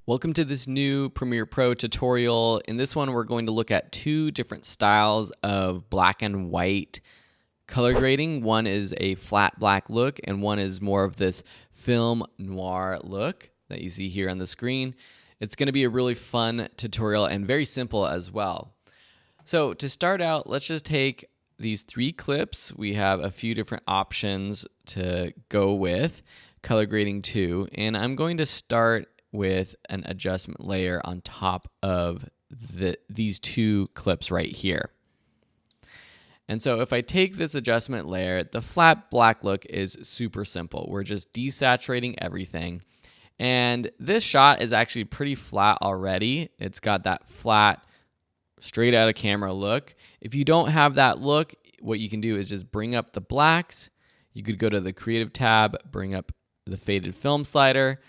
Welcome to this new Premiere Pro tutorial. In this one, we're going to look at two different styles of black and white color grading. One is a flat black look, and one is more of this film noir look that you see here on the screen. It's going to be a really fun tutorial and very simple as well. So to start out, let's just take these three clips. We have a few different options to go with color grading 2, and I'm going to start with an adjustment layer on top of these two clips right here. And so if I take this adjustment layer, the flat black look is super simple. We're just desaturating everything. And this shot is actually pretty flat already. It's got that flat, straight out of camera look. If you don't have that look, what you can do is just bring up the blacks. You could go to the Creative tab, bring up the faded film slider.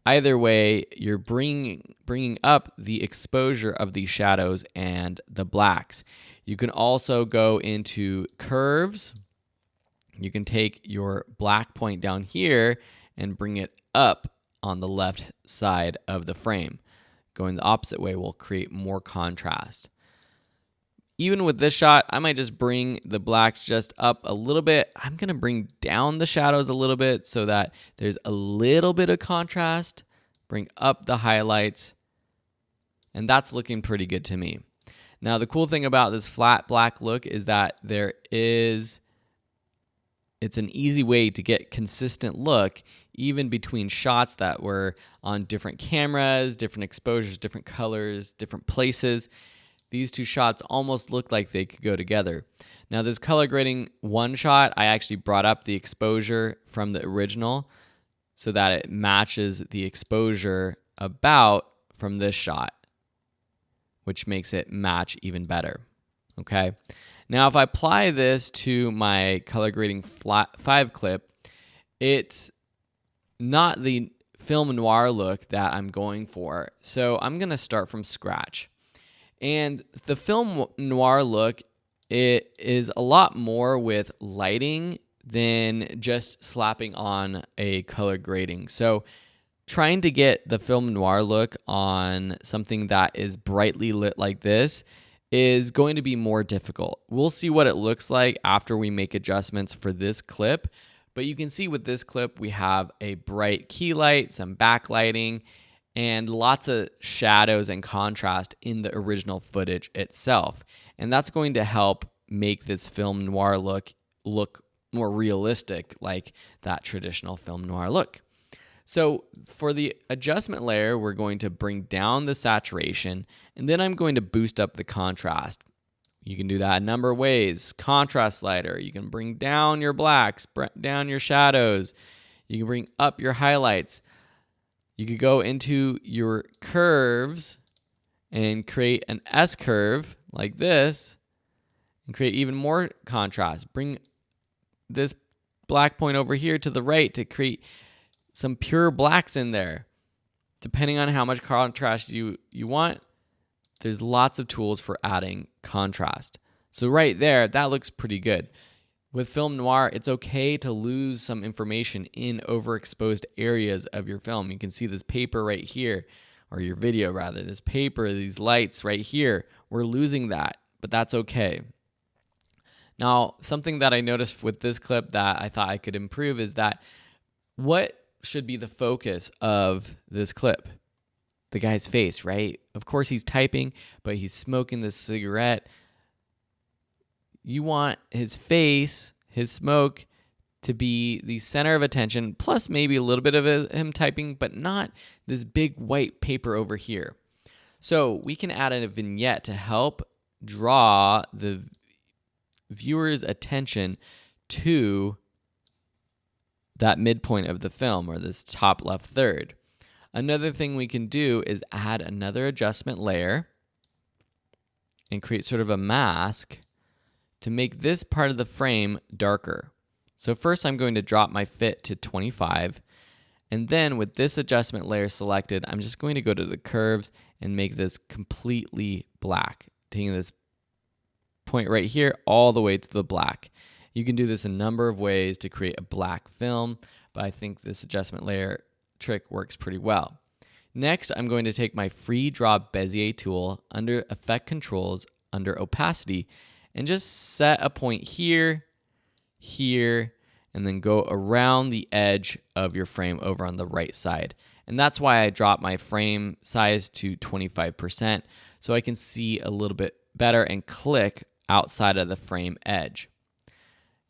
Either way, you're bringing up the exposure of the shadows and the blacks. You can also go into curves. You can take your black point down here and bring it up on the left side of the frame. Going the opposite way will create more contrast. Even with this shot, I might just bring the blacks just up a little bit. I'm going to bring down the shadows a little bit so that there's a little bit of contrast. Bring up the highlights. And that's looking pretty good to me. Now, the cool thing about this flat black look is that it's an easy way to get consistent look even between shots that were on different cameras, different exposures, different colors, different places. These two shots almost look like they could go together. Now, this color grading 1 shot, I actually brought up the exposure from the original so that it matches the exposure about from this shot, which makes it match even better. Okay. Now, if I apply this to my color grading 5 clip, it's not the film noir look that I'm going for. So I'm going to start from scratch. And the film noir look, it is a lot more with lighting than just slapping on a color grading. So trying to get the film noir look on something that is brightly lit like this is going to be more difficult. We'll see what it looks like after we make adjustments for this clip. But you can see with this clip, we have a bright key light, some backlighting, and lots of shadows and contrast in the original footage itself. And that's going to help make this film noir look more realistic, like that traditional film noir look. So for the adjustment layer, we're going to bring down the saturation, and then I'm going to boost up the contrast. You can do that a number of ways. Contrast slider, you can bring down your blacks, down your shadows. You can bring up your highlights. You could go into your curves and create an S curve like this and create even more contrast. Bring this black point over here to the right to create some pure blacks in there. Depending on how much contrast you want, there's lots of tools for adding contrast. So right there, that looks pretty good. With film noir, it's okay to lose some information in overexposed areas of your film. You can see this paper right here, or your video rather, this paper, these lights right here. We're losing that, but that's okay. Now, something that I noticed with this clip that I thought I could improve is that what should be the focus of this clip? The guy's face, right? Of course, he's typing, but he's smoking this cigarette. You want his face, his smoke, to be the center of attention, plus maybe a little bit of him typing, but not this big white paper over here. So we can add a vignette to help draw the viewer's attention to that midpoint of the film, or this top left third. Another thing we can do is add another adjustment layer and create sort of a mask to make this part of the frame darker. So first I'm going to drop my fit to 25, and then with this adjustment layer selected, I'm just going to go to the curves and make this completely black, taking this point right here all the way to the black. You can do this a number of ways to create a black film, but I think this adjustment layer trick works pretty well. Next, I'm going to take my free draw Bezier tool under Effect Controls, under Opacity, and just set a point here, here, and then go around the edge of your frame over on the right side. And that's why I dropped my frame size to 25%, so I can see a little bit better and click outside of the frame edge.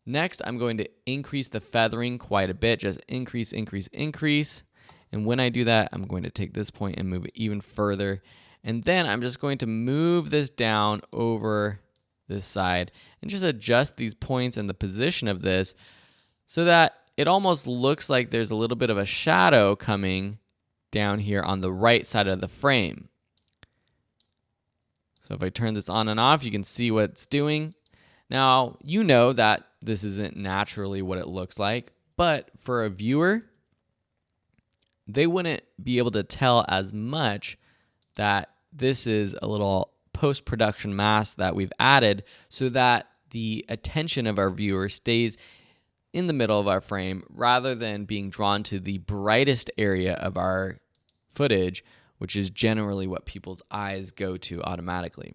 Next, I'm going to increase the feathering quite a bit, just increase, increase, increase. And when I do that, I'm going to take this point and move it even further. And then I'm just going to move this down over this side and just adjust these points and the position of this so that it almost looks like there's a little bit of a shadow coming down here on the right side of the frame. So if I turn this on and off, you can see what it's doing. Now, you know that this isn't naturally what it looks like, but for a viewer, they wouldn't be able to tell as much that this is a little post-production mask that we've added so that the attention of our viewer stays in the middle of our frame rather than being drawn to the brightest area of our footage, which is generally what people's eyes go to automatically.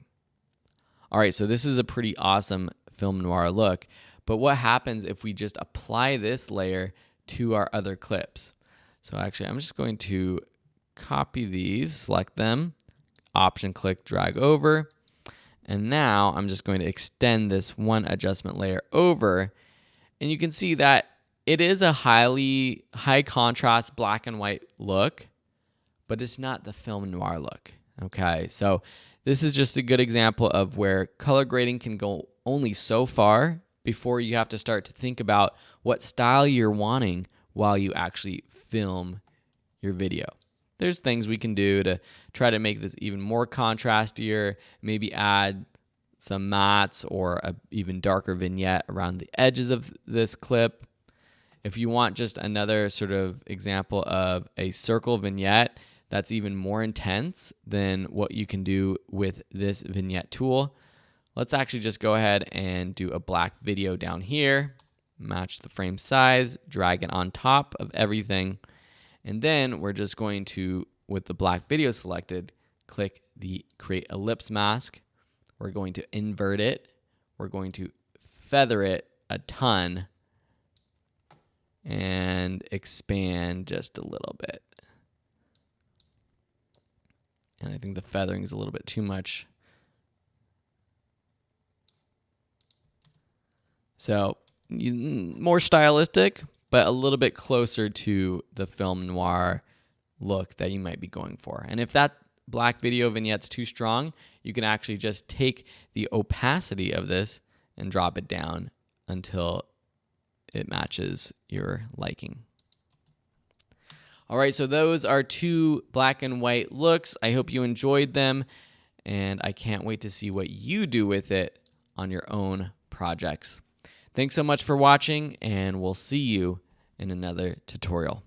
All right, so this is a pretty awesome film noir look, but what happens if we just apply this layer to our other clips? So actually, I'm just going to copy these, select them, option click, drag over, and now I'm just going to extend this one adjustment layer over, and you can see that it is a high contrast black and white look, but it's not the film noir look. Okay, so this is just a good example of where color grading can go only so far before you have to start to think about what style you're wanting while you actually film your video. There's things we can do to try to make this even more contrastier, maybe add some mattes or an even darker vignette around the edges of this clip. If you want just another sort of example of a circle vignette that's even more intense than what you can do with this vignette tool, let's actually just go ahead and do a black video down here, match the frame size, drag it on top of everything, and then we're just going to, with the black video selected, click the Create Ellipse Mask. We're going to invert it. We're going to feather it a ton and expand just a little bit. And I think the feathering is a little bit too much. So more stylistic, but a little bit closer to the film noir look that you might be going for. And if that black video vignette's too strong, you can actually just take the opacity of this and drop it down until it matches your liking. All right, so those are two black and white looks. I hope you enjoyed them, and I can't wait to see what you do with it on your own projects. Thanks so much for watching, and we'll see you in another tutorial.